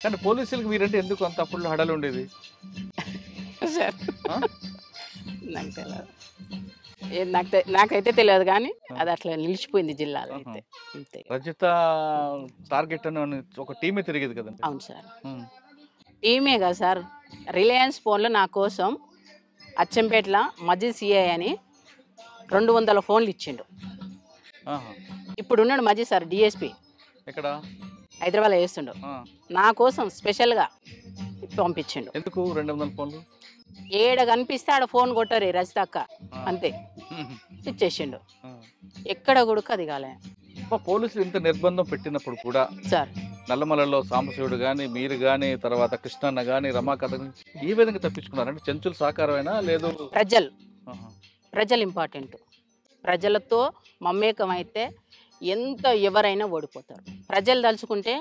కానీ పోలీసులకు మీరంటే ఎందుకు అంత అప్పుడు హడలు ఉండేది? సార్ ఆ? నాకు తెలియదు. నాకైతే తెలియదు కానీ అది అట్లా నిలిచిపోయింది జిల్లాలో అయితే. అంతే. రజిత టార్గెట్ అని ఒక టీమే తిరిగేది కదండి. అవును సార్. ఉమ్. టీమే కదా సార్. రిలయన్స్ ఫోన్లో నా కోసం అచ్చంపేటలో మజిద్ సిఐ అని 200 ఫోన్లు ఇచ్చిండు. ఆహా. ఇప్పుడు ఉన్నాడు మజిద్ సార్ డిఎస్పి ఎక్కడ? హైదరాబాద్లో చేస్తుండు. ఆ. నా కోసం స్పెషల్గా పంపించిండు. ఎందుకు 200 ఫోన్లు? ఏడ కనిపిస్తే ఆడ ఫోన్ కొట్టరు రజిత అక్క, ఆ. అంతే ఉహు. ఇచ్చేసిండు. ఆ. ఎక్కడ కొడుకు అది కాలే అబ్బా, పోలీసులు ఇంత నిర్బంధం పెట్టినప్పుడు కూడా సార్. నల్లమలలో సాంబశివుడు కానీ మీరు కానీ తర్వాత కృష్ణన్న కానీ రమాకథ గాని ఈ విధంగా తప్పించుకున్నారు అంటే చెంచుల సహకారమైనా లేదు? ప్రజలు ప్రజలు ఇంపార్టెంట్. ప్రజలతో మమేకం అయితే ఎవరైనా ఓడిపోతారు. ప్రజలు తలుచుకుంటే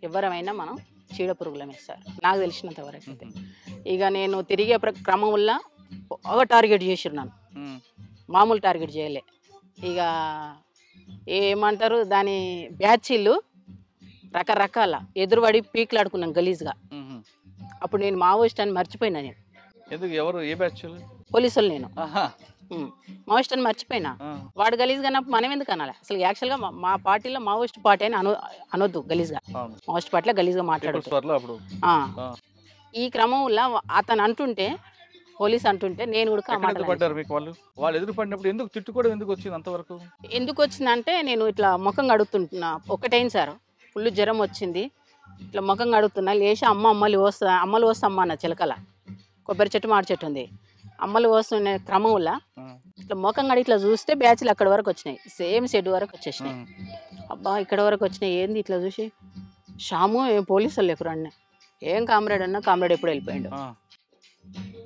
ఎవరైనా మనం చీడపురుగులమే సార్, నాకు తెలిసినంత వరకు అయితే. ఇక నేను తిరిగే క్రమంలో బాగా టార్గెట్ చేసిరు, మామూలు టార్గెట్ చేయలే. ఇక ఏమంటారు దాని బ్యాచీలు రకరకాల ఎదురుబడి పీకులాడుకున్నాం గలీజ్గా. అప్పుడు నేను మావోయిస్ట్ అని మర్చిపోయినా. నేను ఎందుకు? ఎవరు? ఏ బ్యాచ్? పోలీసులు. నేను మావోయిస్ట్ అని మర్చిపోయినా. వాడు గలీజ్గా అన్నప్పుడు మనం ఎందుకు అనాలి? అసలు యాక్చువల్గా మా పార్టీలో మావోయిస్ట్ పార్టీ అని అనొద్దు గలీజ్గా. మావోయిస్ట్ పార్టీలో గలీజ్గా మాట్లాడుతూ ఈ క్రమంలో అతను అంటుంటే, పోలీస్ అంటుంటే నేను కూడా వాళ్ళు ఎదురుపడినప్పుడు ఎందుకు తిట్టుకోవడం ఎందుకు వచ్చింది అంతవరకు? ఎందుకు వచ్చిందంటే నేను ఇట్లా ముఖం కడుగుతుంటున్నా. ఒకటైంది సార్, ఫుల్ జ్వరం వచ్చింది. ఇట్లా ముఖం కడుగుతున్నా, లేచి అమ్మలు వస్తామ్మ అన్న చిలకల కొబ్బరి చెట్టు మాడి చెట్టు ఉంది. అమ్మలు వస్తున్న క్రమంలో ఇట్లా ముఖం కడిగి ఇట్లా చూస్తే బ్యాచ్లు అక్కడ వరకు వచ్చినాయి, సేమ్ షెడ్ వరకు వచ్చేసినాయి. అబ్బా ఇక్కడ వరకు వచ్చినాయి ఏంది ఇట్లా చూసి, షాము ఏం పోలీసులు లేకురా అన్న. ఏం కామ్రేడ్ అన్నా, కామ్రేడ్ ఎప్పుడు వెళ్ళిపోయాడు.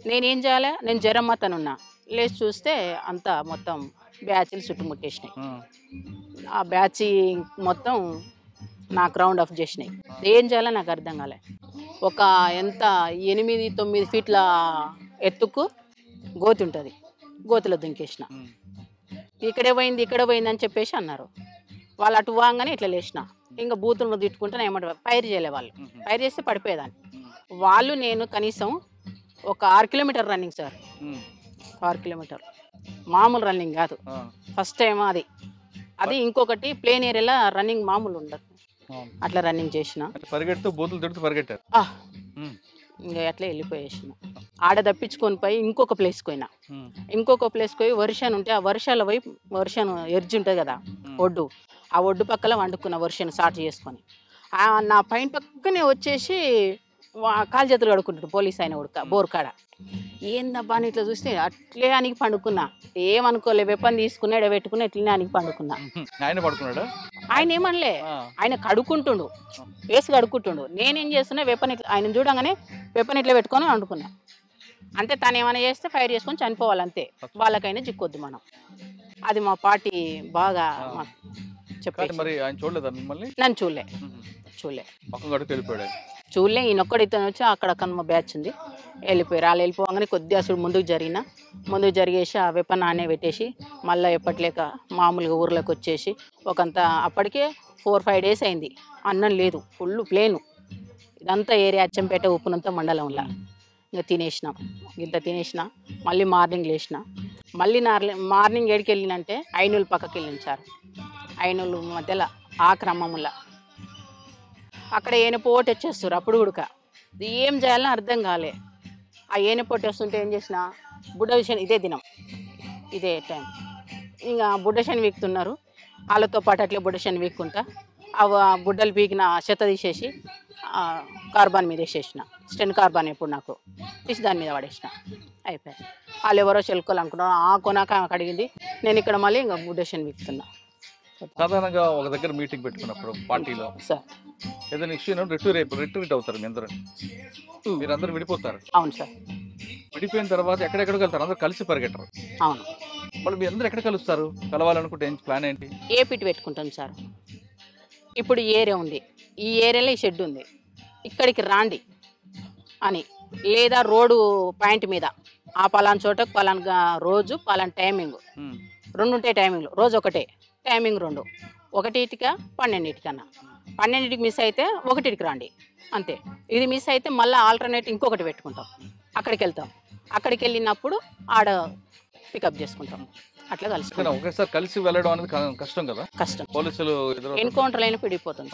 నేనేం చేయాలి? నేను జ్వరం అతనున్నా. లేచి చూస్తే అంతా మొత్తం బ్యాచ్లు చుట్టుముట్టేసినాయి. ఆ బ్యాచ్ మొత్తం నాకు రౌండ్ ఆఫ్ చేసినాయి. ఏం చేయాలో నాకు అర్థం కాలే. ఒక 8-9 ఫీట్ల ఎత్తుకు గోతి ఉంటుంది, గోతిలో దుంకేసిన. ఇక్కడ పోయింది అని చెప్పేసి అన్నారు. వాళ్ళు అటు వాగానే ఇట్లా లేచిన. ఇంకా బూతులను తిట్టుకుంటే ఏమంటారు, ఫైర్ చేయలే. వాళ్ళు ఫైర్ చేస్తే పడిపోయేదాన్ని. వాళ్ళు నేను కనీసం ఒక 6 కిలోమీటర్ రన్నింగ్ సార్. 6 కిలోమీటర్ మామూలు రన్నింగ్ కాదు. ఫస్ట్ టైం అది ఇంకొకటి ప్లేన్ ఏరియాలో రన్నింగ్ మామూలు ఉండదు. అట్లా రన్నింగ్ చేసిన. పరిగెడుతూ బూతులు తిడుతూ పరిగెట్టారు. ఇంకా అట్లా వెళ్ళిపోయేసిన. ఆడ తప్పించుకొని పోయి ఇంకొక ప్లేస్కి పోయినా. ఇంకొక ప్లేస్కి పోయి వర్షం ఉంటే ఆ వర్షాల వైపు వర్షం ఎర్జి ఉంటుంది కదా ఒడ్డు, ఆ ఒడ్డు పక్కల వండుకున్న వర్షం స్టార్ట్ చేసుకొని నా పైన పక్కనే వచ్చేసి కాలు చేతులు కడుక్కుంటాడు పోలీస్ ఆయన ఉడక బోర్కాడ. ఏందబ్బా అని ఇట్లా చూస్తే అట్లే అనికి పండుకున్నా. ఏమనుకోలే, వెపన్ తీసుకున్నా ఎడబెట్టుకున్నా, ఇట్లనే అనికి పండుకున్నా. ఆయన ఏమనలే, ఆయన కడుక్కుంటుండు, వేసి కడుక్కుంటుండు. నేనేం చేస్తున్నా, వెపన్ ఇట్లా ఆయన చూడంగానే వెపన్ ఇట్లా పెట్టుకొని వండుకున్నా. అంటే తను ఏమైనా చేస్తే ఫైర్ చేసుకొని చనిపోవాలంతే, వాళ్ళకైనా చిక్కొద్దు మనం. అది మా పార్టీ బాగా చెప్పేసి. నన్ను చూడలే. ఈయనొక్కడు ఇతను వచ్చి అక్కడ మా బ్యాచ్ ఉంది వెళ్ళిపోయారు. వాళ్ళు వెళ్ళిపోగానే కొద్దిగా అసలు ముందుకు జరిగేసి ఆ వెపన్ ఆనే పెట్టేసి మళ్ళీ ఎప్పట్లేక మామూలుగా ఊర్లోకి వచ్చేసి ఒకంత అప్పటికే 4-5 డేస్ అయింది. అన్నం లేదు, ఫుల్ ప్లేను. ఇదంతా ఏరియా అచ్చంపేట ఉప్పునంత మండలంలో. ఇంకా ఇంత తినేసిన. మళ్ళీ మార్నింగ్ లేచిన. మళ్ళీ మార్నింగ్ ఏడికి వెళ్ళినంటే ఐనూలు పక్కకి వెళ్ళింది సార్. ఐనూలు మధ్యలో ఆ క్రమంలో అక్కడ ఏనపోటు వచ్చేస్తారు. అప్పుడు కూడా ఏం చేయాలని అర్థం కాలే. ఆ ఏనపోటు వస్తుంటే ఏం చేసిన, బుడ్డ విషయం ఇదే టైం ఇంకా బుడ్డశని వీక్తున్నారు. వాళ్ళతో పాటు అట్లే బుడ్డశని వీక్కుంటా ఆ బుడ్డలు పీకిన చెత్త తీసేసి కార్బాన్ మీద వేసేసిన. స్టెన్ కార్బాన్ ఎప్పుడు నాకు తీసి దాని మీద పడేసిన. అయిపోయాయి. వాళ్ళు ఎవరో చెల్కోలు అనుకున్నారు. ఆ కొనాక అడిగింది. నేను ఇక్కడ మళ్ళీ ఇంకా బుడ్డశని వీక్తున్నా. సాధారణంగా ఒక దగ్గర మీటింగ్ పెట్టుకున్నప్పుడు పార్టీలో సార్ ఏదైనా ఇష్యూ రిట్రీట్ అవుతారు. మీరందరూ విడిపోతారు. అవును సార్. విడిపోయిన తర్వాత ఎక్కడెక్కడికి వెళ్తారు? అందరూ కలిసి పరిగెట్టరు. అవును. వాళ్ళు మీ అందరూ ఎక్కడ కలుస్తారు? కలవాలనుకుంటే ప్లాన్ ఏంటి? ఏ పిట్ పెట్టుకుంటాం సార్. ఇప్పుడు ఈ ఏరియా ఉంది, ఈ ఏరియాలో ఈ షెడ్ ఉంది, ఇక్కడికి రాండి అని. లేదా రోడ్డు పాయింట్ మీద ఆ పలానా చోటకు పలానా రోజు పలానా టైమింగ్ 2 ఉంటాయి. టైమింగ్లు రోజు ఒకటే టైమింగ్ 2, 1కి 12 12కి మిస్ అయితే 1కి రండి. అంతే. ఇది మిస్ అయితే మళ్ళీ ఆల్టర్నేట్ ఇంకొకటి పెట్టుకుంటాం, అక్కడికి వెళ్తాం, అక్కడికి వెళ్ళినప్పుడు ఆడ పికప్ చేసుకుంటాం, అట్లా కానీ కలుసుకుంటాం. ఒకేసారి కలిసి వెళ్ళడం అనేది కష్టం కదా, కష్టం, పోలీసులు ఎదురు ఎన్కౌంటర్ అయినా పిడిపోతుంది.